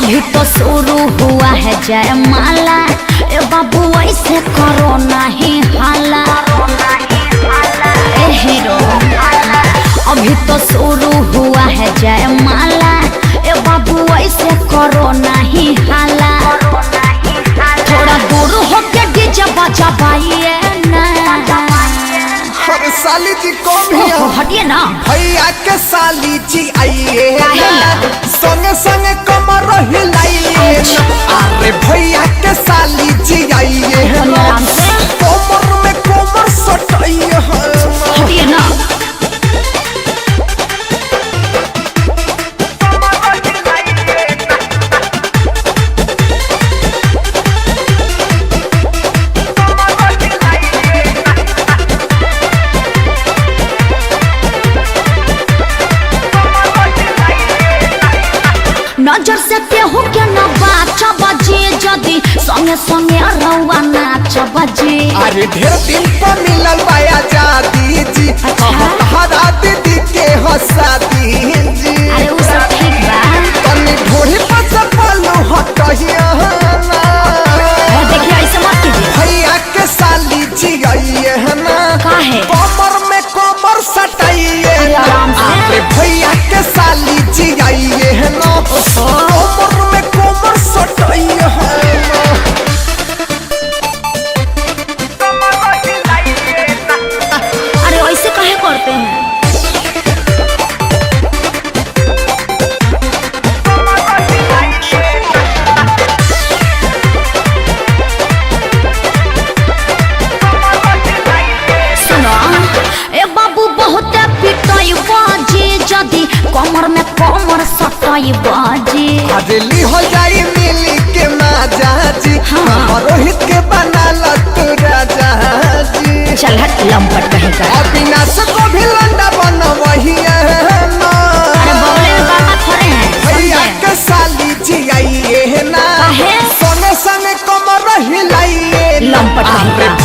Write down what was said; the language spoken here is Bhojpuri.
अभी तो शुरू हुआ है जयमाला, ए बाबू ऐसे करो नहीं हाला। ए हीरो अभी तो शुरू हुआ है जयमाला, ए बाबू ऐसे करो नहीं हाला। थोड़ा दूर होके डीजे बजाइए ना। अरे साली जी को भी हटिए ना। भैया के साली जी आइए संगे संगे कमर हिलाइए। अरे भैया के साली जी आइए कमर में कमर सटाइए। हटिए ना। नजर से केहू के न बाच बजे, जदी संगे संगे रउआ नाच बजे। अरे ढेर दिन पर मिलल बाया जादी जी, हरा दीदी के हंसादी जी। अरे उ सब ठीक बा, तनी ढोरी पर से पल्लू हटहिया ना। देखिए ऐसे मत कीजिए। भैया के साली जी आइए ना, काहे? कमर में कमर सटाइए। अरे आराम से। अरे भैया के साली जी आइए ना, कमर में कमर सटाइए ना। अरे ऐसे काहे करते हैं? सुनो ए बाबू बहुत पिटाई बाजी, जदी कमर में कमर सटाई बाजी। अजली हो जाई मिली के माजा जी, रोहित के बना तू राजा जी। चल हट लंपट कहेगा। अविनाश को भी लंडा बना वही ना। अरे बगले में बाबा खड़े हैं। भैया के साली जी आइए ना, काहे? संगे संगे कमर हिलाइए। लंपट कहेगा।